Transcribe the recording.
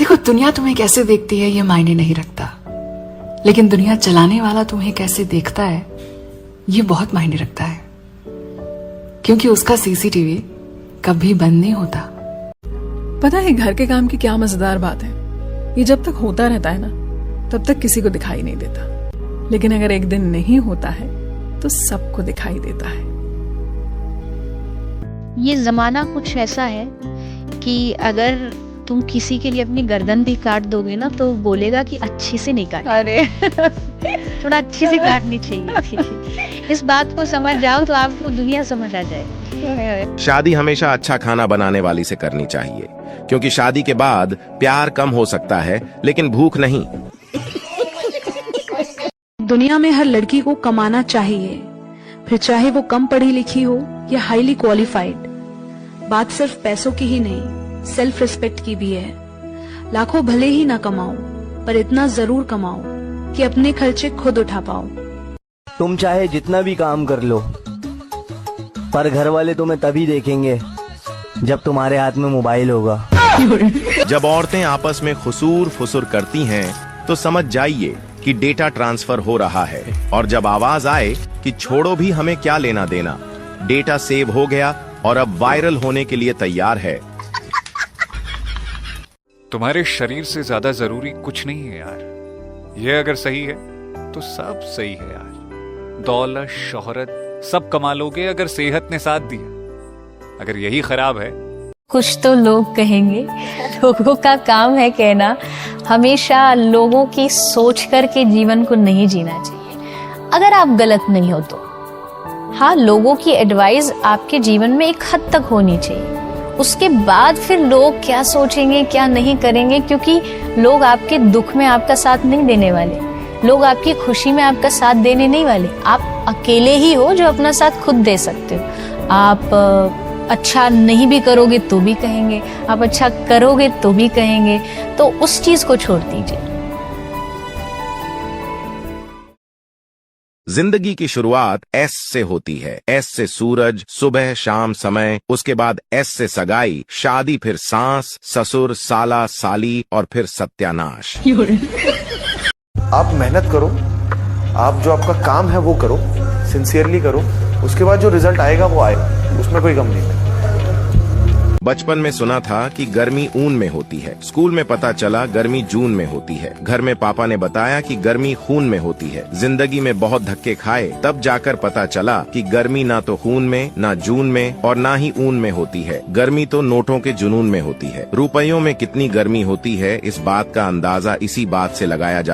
देखो, दुनिया तुम्हें कैसे देखती है ये मायने नहीं रखता, लेकिन दुनिया चलाने वाला तुम्हें कैसे देखता है ये बहुत मायने रखता है, क्योंकि उसका सीसीटीवी कभी बंद नहीं होता। पता है घर के काम की क्या मजेदार बात है, ये जब तक होता रहता है ना तब तक किसी को दिखाई नहीं देता, लेकिन अगर एक दिन नहीं होता है तो सबको दिखाई देता है। ये जमाना कुछ ऐसा है कि अगर तुम किसी के लिए अपनी गर्दन भी काट दोगे ना तो बोलेगा कि अच्छे से नहीं काट। अरे थोड़ा अच्छे से काटनी चाहिए। इस बात को समझ जाओ तो आपको दुनिया समझ आ जाए। शादी हमेशा अच्छा खाना बनाने वाली से करनी चाहिए, क्योंकि शादी के बाद प्यार कम हो सकता है लेकिन भूख नहीं। दुनिया में हर लड़की को कमाना चाहिए, फिर चाहे वो कम पढ़ी लिखी हो या हाईली क्वालिफाइड। बात सिर्फ पैसों की ही नहीं, सेल्फ रिस्पेक्ट की भी है। लाखों भले ही ना कमाओ, पर इतना जरूर कमाओ कि अपने खर्चे खुद उठा पाओ। तुम चाहे जितना भी काम कर लो, पर घर वाले तुम्हें तभी देखेंगे जब तुम्हारे हाथ में मोबाइल होगा। जब औरतें आपस में खुसूर फुसूर करती हैं तो समझ जाइए कि डेटा ट्रांसफर हो रहा है, और जब आवाज आए कि छोड़ो भी हमें क्या लेना देना, डेटा सेव हो गया और अब वायरल होने के लिए तैयार है। तुम्हारे शरीर से ज्यादा जरूरी कुछ नहीं है यार। ये अगर सही है तो सब सही है यार। दौलत शोहरत सब कमा लोगे अगर सेहत ने साथ दिया। अगर यही खराब है, कुछ तो लोग कहेंगे। लोगों का काम है कहना। हमेशा लोगों की सोच करके जीवन को नहीं जीना चाहिए, अगर आप गलत नहीं हो तो। हाँ, लोगों की एडवाइस आपके जीवन में एक हद तक होनी चाहिए, उसके बाद फिर लोग क्या सोचेंगे क्या नहीं करेंगे, क्योंकि लोग आपके दुख में आपका साथ नहीं देने वाले, लोग आपकी खुशी में आपका साथ देने नहीं वाले। आप अकेले ही हो जो अपना साथ खुद दे सकते हो। आप अच्छा नहीं भी करोगे तो भी कहेंगे, आप अच्छा करोगे तो भी कहेंगे, तो उस चीज को छोड़ दीजिए। जिंदगी की शुरुआत एस से होती है। एस से सूरज, सुबह शाम समय, उसके बाद एस से सगाई, शादी, फिर सांस, ससुर, साला, साली और फिर सत्यानाश। आप मेहनत करो, आप जो आपका काम है वो करो, सिंसियरली करो, उसके बाद जो रिजल्ट आएगा वो आएगा, उसमें कोई गम नहीं है। बचपन में सुना था कि गर्मी ऊन में होती है, स्कूल में पता चला गर्मी जून में होती है, घर में पापा ने बताया कि गर्मी खून में होती है। जिंदगी में बहुत धक्के खाए तब जाकर पता चला कि गर्मी ना तो खून में, ना जून में और ना ही ऊन में होती है। गर्मी तो नोटों के जुनून में होती है। रुपयों में कितनी गर्मी होती है, इस बात का अंदाजा इसी बात से लगाया जा